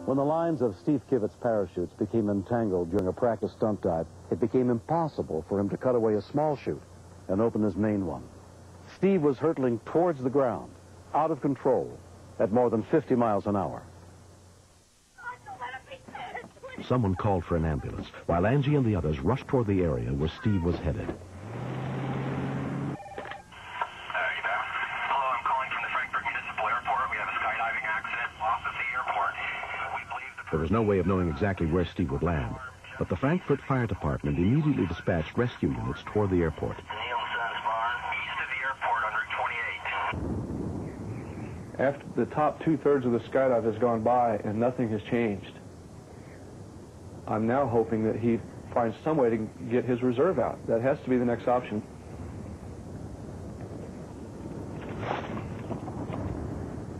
When the lines of Steve Kivett's parachutes became entangled during a practice stunt dive, it became impossible for him to cut away a small chute and open his main one. Steve was hurtling towards the ground, out of control, at more than 50 miles an hour. Someone called for an ambulance, while Angie and the others rushed toward the area where Steve was headed. Hello, I'm calling from the Frankfurt Municipal Airport. We have a skydiving accident off of the airport. We believe There was no way of knowing exactly where Steve would land, but the Frankfurt Fire Department immediately dispatched rescue units toward the airport. Nielsen's barn, east of the airport on Route 28. After the top two-thirds of the skydive has gone by and nothing has changed, I'm now hoping that he finds some way to get his reserve out. That has to be the next option.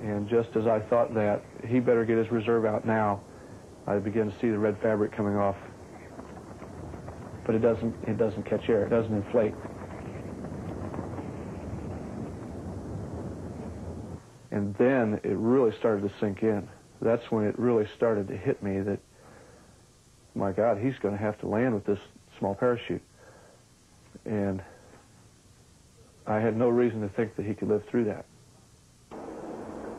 And just as I thought that, he better get his reserve out now, I begin to see the red fabric coming off. But it doesn't catch air, it doesn't inflate. And then it really started to sink in. That's when it really started to hit me that, my God, he's going to have to land with this small parachute. And I had no reason to think that he could live through that.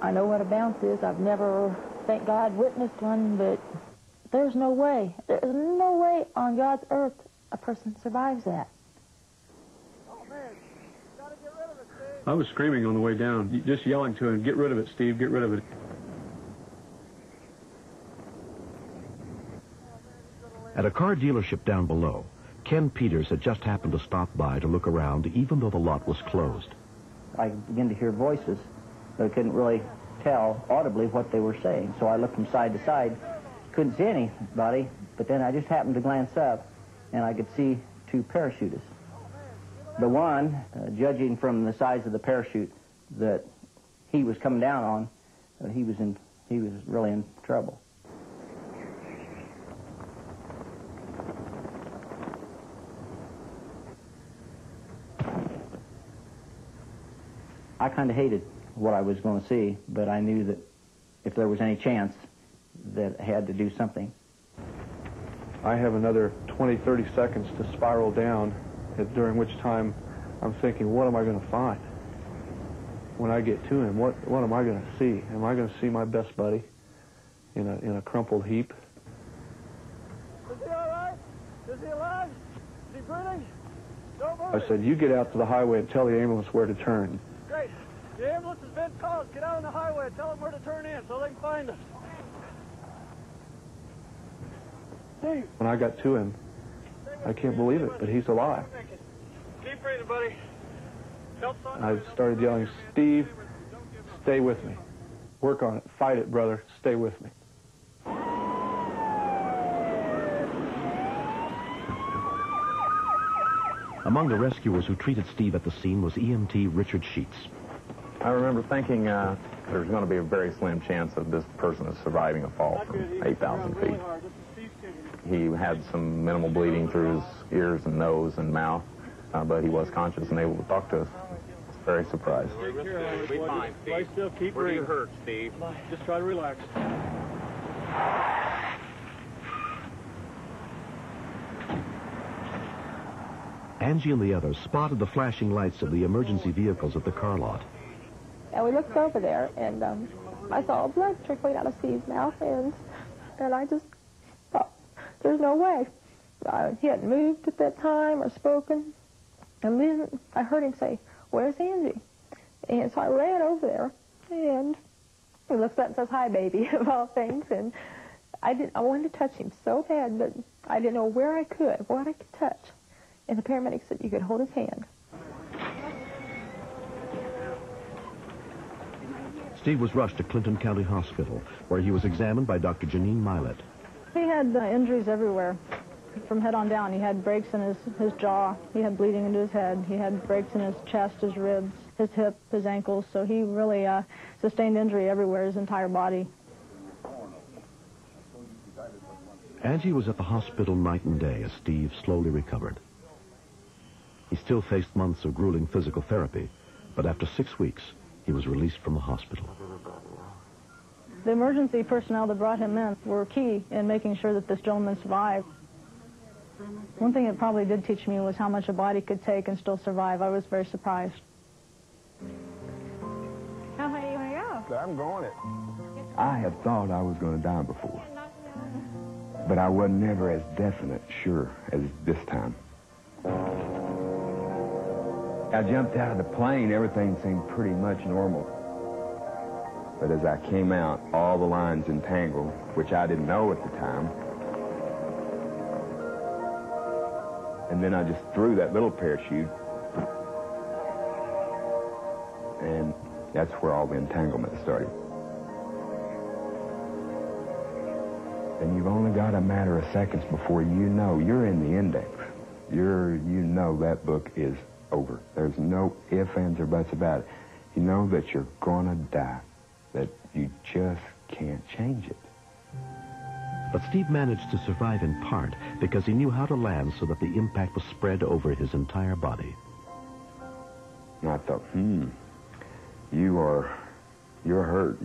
I know what a bounce is. I've never, thank God, witnessed one, but there's no way. There's no way on God's earth a person survives that. Oh, man. Gotta get rid of it, Steve. I was screaming on the way down, just yelling to him, "Get rid of it, Steve, get rid of it." At a car dealership down below, Ken Peters had just happened to stop by to look around, even though the lot was closed. I began to hear voices, but I couldn't really tell audibly what they were saying. So I looked from side to side, couldn't see anybody, but then I just happened to glance up, and I could see two parachutists. The one, judging from the size of the parachute that he was coming down on, he was really in trouble. I kind of hated what I was going to see, but I knew that if there was any chance that I had to do something. I have another 20, 30 seconds to spiral down, during which time I'm thinking, what am I going to find? When I get to him, what am I going to see? Am I going to see my best buddy in a crumpled heap? Is he all right? Is he alive? Is he breathing? I said, you get out to the highway and tell the ambulance where to turn. Great. The ambulance has been called. Get out on the highway and tell them where to turn in so they can find us. Steve. When I got to him, I can't believe it, but he's alive. Keep breathing, buddy. I started yelling, Steve, stay with me. Work on it. Fight it, brother. Stay with me. Among the rescuers who treated Steve at the scene was EMT Richard Sheets. I remember thinking there's going to be a very slim chance of this person surviving a fall from 8,000 feet. He had some minimal bleeding through his ears and nose and mouth, but he was conscious and able to talk to us. I was very surprised. We'll be fine, Steve. Where do you hurt, Steve? Just try to relax. Angie and the others spotted the flashing lights of the emergency vehicles at the car lot. And we looked over there, and I saw blood trickling out of Steve's mouth, and I just thought, there's no way. He hadn't moved at that time or spoken. And then I heard him say, where's Angie? And so I ran over there, and he looks up and says, hi, baby, of all things. And I wanted to touch him so bad, but I didn't know where I could, what I could touch. And the paramedic said you could hold his hand. Steve was rushed to Clinton County Hospital, where he was examined by Dr. Janine Milet. He had injuries everywhere, from head on down. He had breaks in his jaw. He had bleeding into his head. He had breaks in his chest, his ribs, his hip, his ankles. So he really sustained injury everywhere, his entire body. Angie was at the hospital night and day as Steve slowly recovered. He still faced months of grueling physical therapy, but after 6 weeks, he was released from the hospital. The emergency personnel that brought him in were key in making sure that this gentleman survived. One thing it probably did teach me was how much a body could take and still survive. I was very surprised. How high do you want to go? I'm going it. I had thought I was going to die before, but I was never as definite sure as this time. I jumped out of the plane, everything seemed pretty much normal. But as I came out, all the lines entangled, which I didn't know at the time. And then I just threw that little parachute. And that's where all the entanglement started. And you've only got a matter of seconds before you know you're in the index. You know that book is over. There's no ifs, ands, or buts about it. You know that you're gonna die, that you just can't change it. But Steve managed to survive in part because he knew how to land so that the impact was spread over his entire body. And I thought, you're hurt,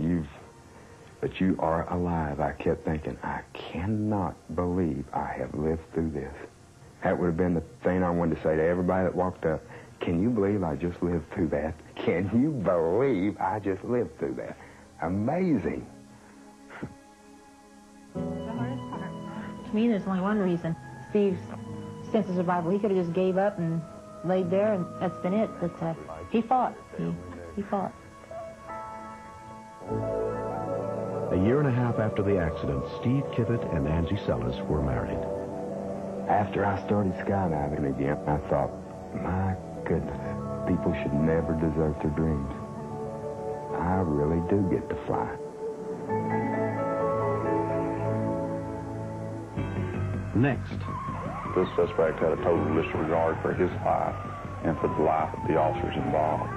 but you are alive. I kept thinking, I cannot believe I have lived through this. That would have been the thing I wanted to say to everybody that walked up. Can you believe I just lived through that? Can you believe I just lived through that? Amazing. The hardest part. To me, there's only one reason. Steve's sense of survival. He could have just gave up and laid there, and that's been it. But he fought. He fought. A year and a half after the accident, Steve Kivett and Angie Sellers were married. After I started skydiving again, I thought, my goodness, people should never desert their dreams. I really do get to fly. Next. This suspect had a total disregard for his life and for the life of the officers involved.